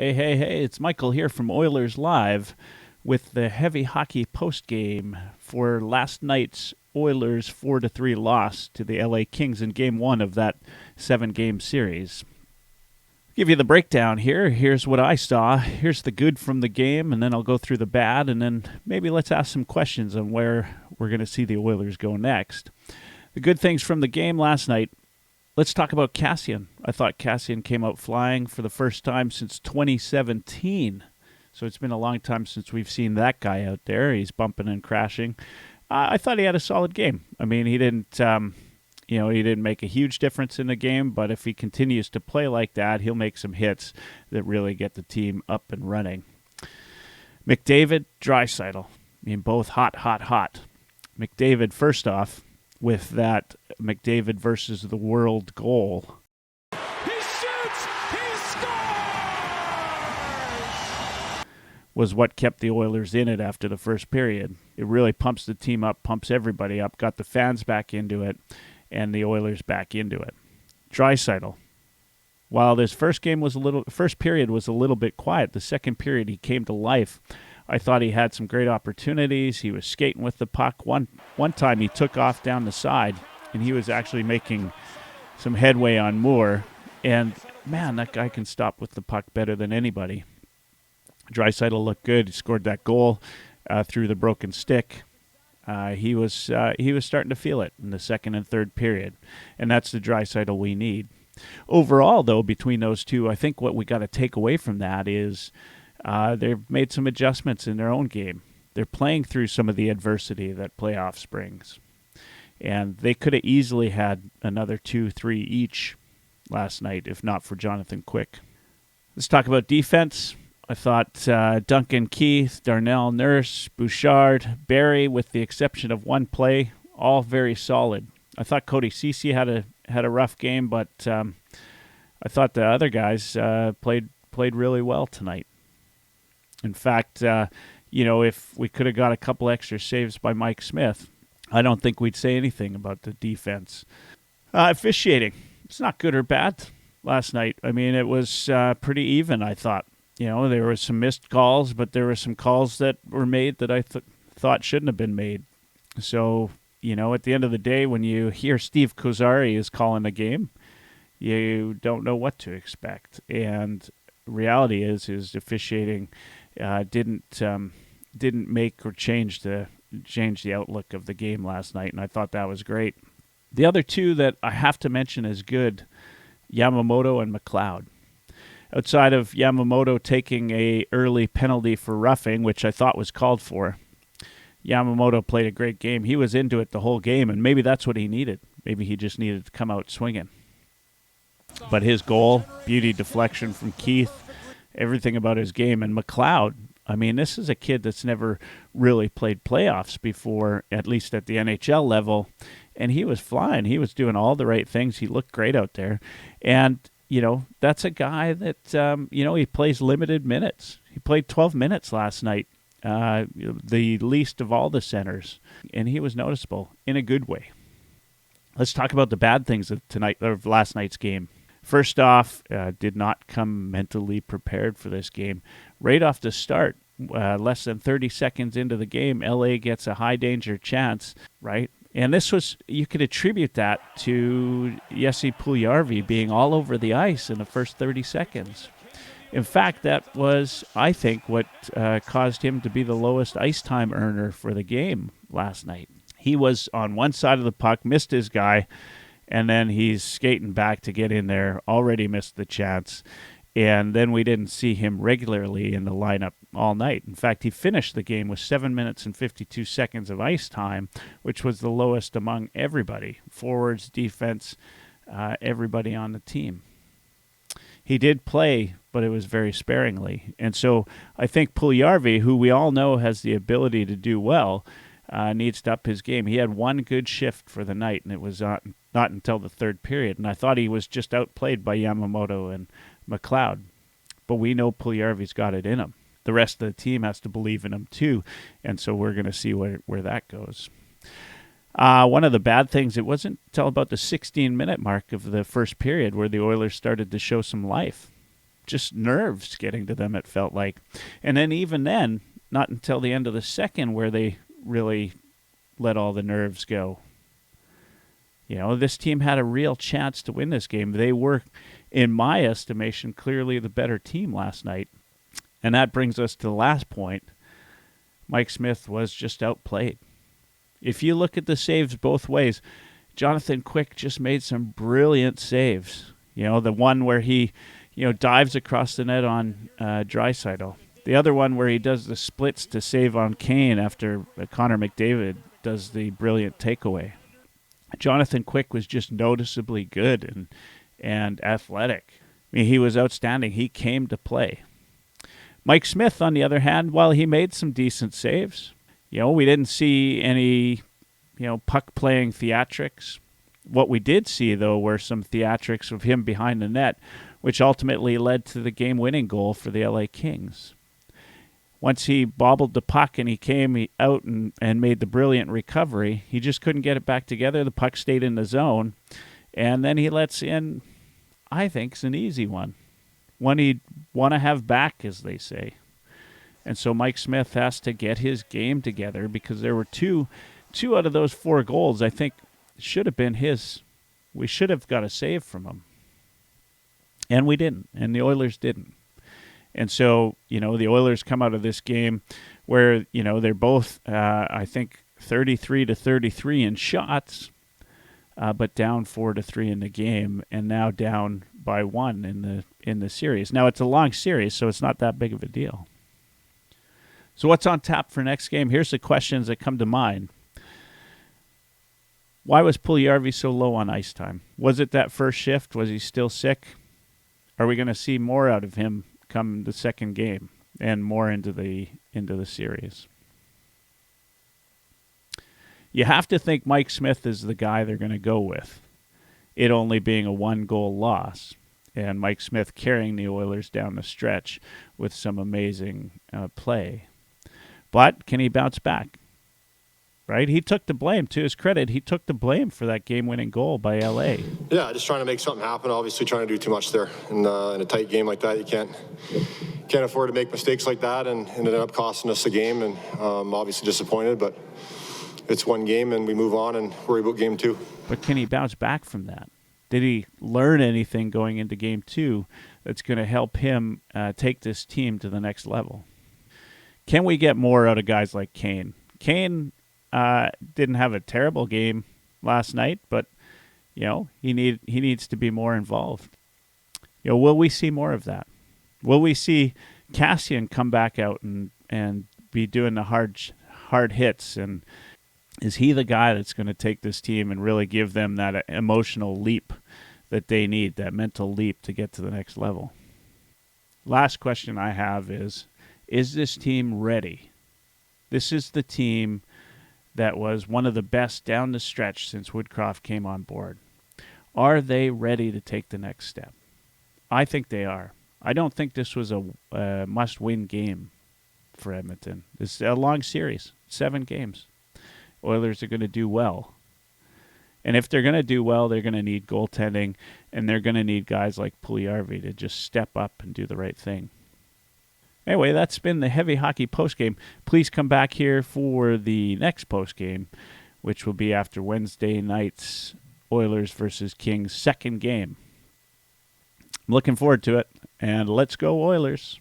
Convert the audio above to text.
Hey, it's Michael here from Oilerslive with the Heavy Hockey Postgame for last night's Oilers 4-3 loss to the LA Kings in Game 1 of that 7-game series. Give you the breakdown here. Here's what I saw. Here's the good from the game, and then I'll go through the bad, and then maybe let's ask some questions on where we're going to see the Oilers go next. The good things from the game last night. Let's talk about Kassian. I thought Kassian came out flying for the first time since 2017. So it's been a long time since we've seen that guy out there. He's bumping and crashing. I thought he had a solid game. I mean, he didn't make a huge difference in the game, but if he continues to play like that, he'll make some hits that really get the team up and running. McDavid, Draisaitl. I mean, both hot. McDavid, first off, with that McDavid versus the world goal. He shoots! He scores! Was what kept the Oilers in it after the first period. It really pumps the team up, pumps everybody up, got the fans back into it, and the Oilers back into it. Draisaitl. While this first period was a little bit quiet, the second period he came to life. I thought he had some great opportunities. He was skating with the puck. One time he took off down the side, and he was actually making some headway on Moore. And, man, that guy can stop with the puck better than anybody. Draisaitl looked good. He scored that goal through the broken stick. He was starting to feel it in the second and third period, and that's the Draisaitl we need. Overall, though, between those two, I think what we got to take away from that is they've made some adjustments in their own game. They're playing through some of the adversity that playoffs brings. And they could have easily had another 2-3 each last night, if not for Jonathan Quick. Let's talk about defense. I thought Duncan Keith, Darnell Nurse, Bouchard, Barry, with the exception of one play, all very solid. I thought Cody Ceci had a rough game, but I thought the other guys played really well tonight. In fact, if we could have got a couple extra saves by Mike Smith, I don't think we'd say anything about the defense. Officiating. It's not good or bad last night. I mean, it was pretty even, I thought. There were some missed calls, but there were some calls that were made that I thought shouldn't have been made. So, at the end of the day, when you hear Steve Kozari is calling a game, you don't know what to expect. And reality is officiating didn't make or change the outlook of the game last night, and I thought that was great. The other two that I have to mention as good, Yamamoto and Macleod. Outside of Yamamoto taking a early penalty for roughing, which I thought was called for, Yamamoto played a great game. He was into it the whole game, and maybe that's what he needed. Maybe he just needed to come out swinging. But his goal, beauty deflection from Keith, everything about his game. And Macleod, I mean, this is a kid that's never really played playoffs before, at least at the NHL level, and he was flying. He was doing all the right things. He looked great out there. And, that's a guy that, he plays limited minutes. He played 12 minutes last night, the least of all the centers, and he was noticeable in a good way. Let's talk about the bad things of last night's game. First off, did not come mentally prepared for this game. Right off the start, less than 30 seconds into the game, LA gets a high-danger chance, right? And you could attribute that to Jesse Puljujarvi being all over the ice in the first 30 seconds. In fact, that was, I think, what caused him to be the lowest ice time earner for the game last night. He was on one side of the puck, missed his guy, and then he's skating back to get in there, already missed the chance. And then we didn't see him regularly in the lineup all night. In fact, he finished the game with 7 minutes and 52 seconds of ice time, which was the lowest among everybody, forwards, defense, everybody on the team. He did play, but it was very sparingly. And so I think Puljujarvi, who we all know has the ability to do well, needs to up his game. He had one good shift for the night, and it was not until the third period. And I thought he was just outplayed by Yamamoto and Macleod. But we know Puljujarvi's got it in him. The rest of the team has to believe in him too, and so we're going to see where that goes. One of the bad things, it wasn't until about the 16-minute mark of the first period where the Oilers started to show some life. just nerves getting to them, it felt like. And then even then, not until the end of the second where they really let all the nerves go. This team had a real chance to win this game. They were, in my estimation, clearly the better team last night. And that brings us to the last point. Mike Smith was just outplayed. If you look at the saves both ways, Jonathan Quick just made some brilliant saves. The one where he, dives across the net on Draisaitl. The other one where he does the splits to save on Kane after Connor McDavid does the brilliant takeaway. Jonathan Quick was just noticeably good and athletic. I mean, he was outstanding. He came to play. Mike Smith, on the other hand, while he made some decent saves, we didn't see any, puck-playing theatrics. What we did see, though, were some theatrics of him behind the net, which ultimately led to the game-winning goal for the LA Kings. Once he bobbled the puck and he came out and made the brilliant recovery, he just couldn't get it back together. The puck stayed in the zone, and then he lets in, I think, it's an easy one. One he'd want to have back, as they say. And so Mike Smith has to get his game together because there were two out of those 4 goals I think should have been his. We should have got a save from him. And we didn't, and the Oilers didn't. And so, the Oilers come out of this game where, they're both, I think, 33-33 in shots, but down 4-3 in the game, and now down by 1 in the series. Now, it's a long series, so it's not that big of a deal. So what's on tap for next game? Here's the questions that come to mind. Why was Puljujarvi so low on ice time? Was it that first shift? Was he still sick? Are we going to see more out of him come the second game and more into the series? You have to think Mike Smith is the guy they're going to go with, it only being a 1-goal loss, and Mike Smith carrying the Oilers down the stretch with some amazing play. But can he bounce back? Right? He took the blame. To his credit, he took the blame for that game-winning goal by LA. Yeah, just trying to make something happen. Obviously, trying to do too much there. In a tight game like that, you can't afford to make mistakes like that, and it ended up costing us the game. And obviously disappointed, but it's one game, and we move on and worry about game 2. But can he bounce back from that? Did he learn anything going into game 2 that's going to help him take this team to the next level? Can we get more out of guys like Kane? Kane didn't have a terrible game last night, but he needs to be more involved. Will we see more of that? Will we see Kassian come back out and be doing the hard hits? And is he the guy that's going to take this team and really give them that emotional leap that they need, that mental leap to get to the next level? Last question I have is this team ready? This is the team that was one of the best down the stretch since Woodcroft came on board. Are they ready to take the next step? I think they are. I don't think this was a must-win game for Edmonton. It's a long series, 7 games. Oilers are going to do well. And if they're going to do well, they're going to need goaltending, and they're going to need guys like Puljujarvi to just step up and do the right thing. Anyway, that's been the Heavy Hockey Postgame. Please come back here for the next postgame, which will be after Wednesday night's Oilers versus Kings second game. I'm looking forward to it, and let's go Oilers.